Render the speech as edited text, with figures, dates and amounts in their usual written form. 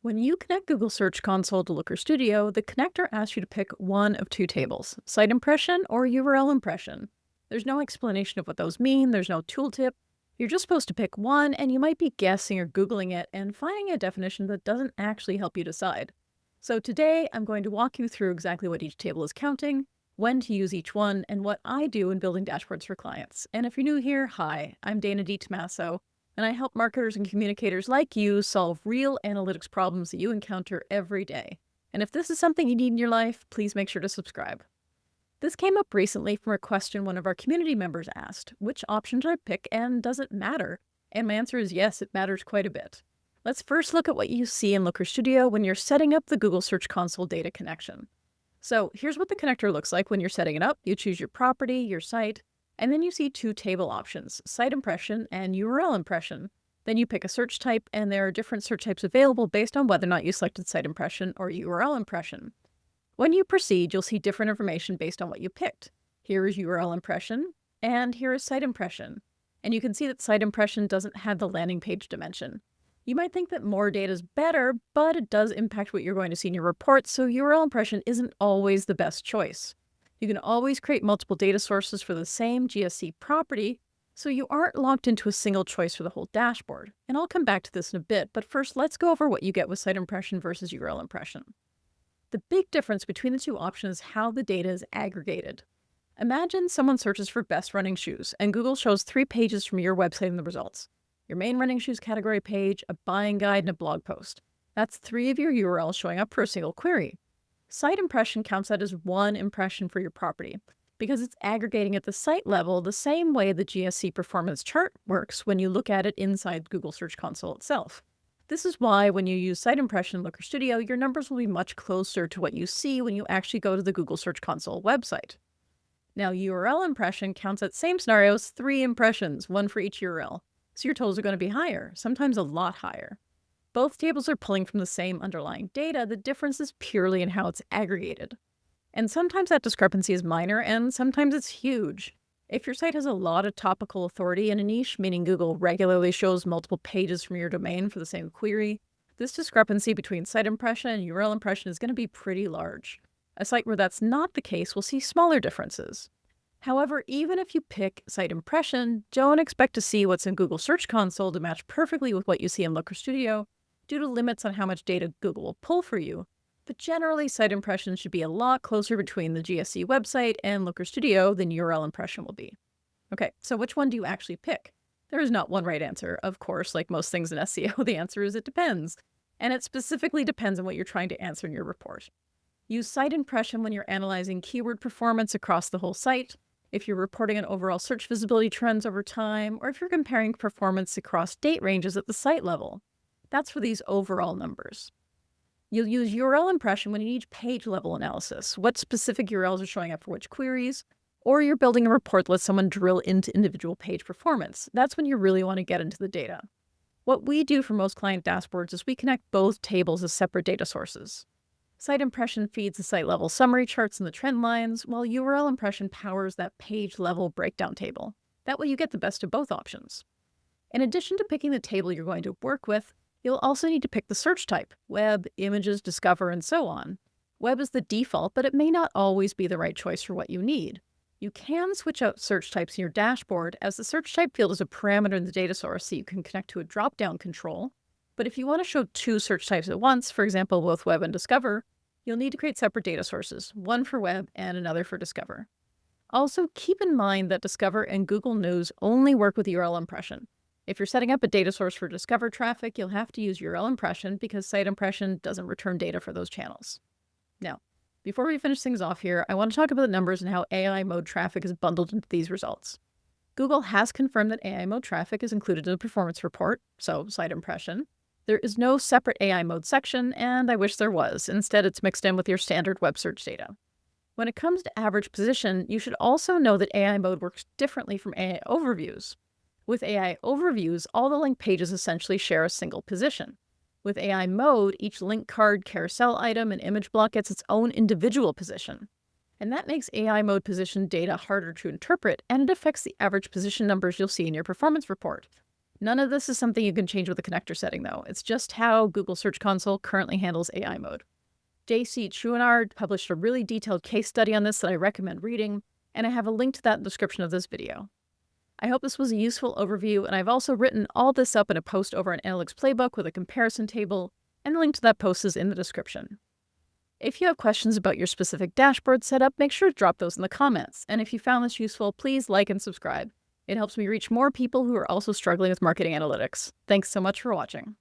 When you connect Google Search Console to Looker Studio, the connector asks you to pick one of two tables, site impression or URL impression. There's no explanation of what those mean, there's no tooltip. You're just supposed to pick one, and you might be guessing or Googling it and finding a definition that doesn't actually help you decide. So today, I'm going to walk you through exactly what each table is counting, when to use each one, and what I do in building dashboards for clients. And if you're new here, hi, I'm Dana D. Tomaso, and I help marketers and communicators like you solve real analytics problems that you encounter every day. And if this is something you need in your life, please make sure to subscribe. This came up recently from a question one of our community members asked: which option should I pick and does it matter? And my answer is yes, it matters quite a bit. Let's first look at what you see in Looker Studio when you're setting up the Google Search Console data connection. So here's what the connector looks like when you're setting it up. You choose your property, your site, and then you see two table options, site impression and URL impression. Then you pick a search type, and there are different search types available based on whether or not you selected site impression or URL impression. When you proceed, you'll see different information based on what you picked. Here is URL impression, and here is site impression. And you can see that site impression doesn't have the landing page dimension. You might think that more data is better, but it does impact what you're going to see in your report, so URL impression isn't always the best choice. You can always create multiple data sources for the same GSC property, so you aren't locked into a single choice for the whole dashboard. And I'll come back to this in a bit, but first let's go over what you get with site impression versus URL impression. The big difference between the two options is how the data is aggregated. Imagine someone searches for best running shoes, and Google shows 3 pages from your website in the results. Your main running shoes category page, a buying guide, and a blog post. That's 3 of your URLs showing up for a single query. Site impression counts that as one impression for your property, because it's aggregating at the site level the same way the GSC performance chart works when you look at it inside Google Search Console itself. This is why when you use site impression in Looker Studio, your numbers will be much closer to what you see when you actually go to the Google Search Console website. Now, URL impression counts that same scenario as 3 impressions, one for each URL. So your totals are going to be higher, sometimes a lot higher. Both tables are pulling from the same underlying data. The difference is purely in how it's aggregated. And sometimes that discrepancy is minor, and sometimes it's huge. If your site has a lot of topical authority in a niche, meaning Google regularly shows multiple pages from your domain for the same query, this discrepancy between site impression and URL impression is going to be pretty large. A site where that's not the case will see smaller differences. However, even if you pick site impression, don't expect to see what's in Google Search Console to match perfectly with what you see in Looker Studio due to limits on how much data Google will pull for you. But generally, site impression should be a lot closer between the GSC website and Looker Studio than URL impression will be. Okay, so which one do you actually pick? There is not one right answer. Of course, like most things in SEO, the answer is it depends. And it specifically depends on what you're trying to answer in your report. Use site impression when you're analyzing keyword performance across the whole site, if you're reporting on overall search visibility trends over time, or if you're comparing performance across date ranges at the site level. That's for these overall numbers. You'll use URL impression when you need page level analysis, what specific URLs are showing up for which queries, or you're building a report that lets someone drill into individual page performance. That's when you really want to get into the data. What we do for most client dashboards is we connect both tables as separate data sources. Site impression feeds the site level summary charts and the trend lines, while URL impression powers that page level breakdown table. That way you get the best of both options. In addition to picking the table you're going to work with, you'll also need to pick the search type: web, images, discover, and so on. Web is the default, but it may not always be the right choice for what you need. You can switch out search types in your dashboard, as the search type field is a parameter in the data source so you can connect to a drop-down control. But if you want to show 2 search types at once, for example, both web and discover, you'll need to create separate data sources, one for web and another for discover. Also, keep in mind that Discover and Google News only work with URL impression. If you're setting up a data source for Discover traffic, you'll have to use URL impression because site impression doesn't return data for those channels. Now, before we finish things off here, I want to talk about the numbers and how AI mode traffic is bundled into these results. Google has confirmed that AI mode traffic is included in the performance report, so site impression. There is no separate AI mode section, and I wish there was. Instead, it's mixed in with your standard web search data. When it comes to average position, you should also know that AI mode works differently from AI overviews. With AI overviews, all the link pages essentially share a single position. With AI mode, each link card, carousel item, and image block gets its own individual position. And that makes AI mode position data harder to interpret, and it affects the average position numbers you'll see in your performance report. None of this is something you can change with the connector setting, though. It's just how Google Search Console currently handles AI mode. JC Chouinard published a really detailed case study on this that I recommend reading, and I have a link to that in the description of this video. I hope this was a useful overview, and I've also written all this up in a post over on Analytics Playbook with a comparison table, and the link to that post is in the description. If you have questions about your specific dashboard setup, make sure to drop those in the comments, and if you found this useful, please like and subscribe. It helps me reach more people who are also struggling with marketing analytics. Thanks so much for watching.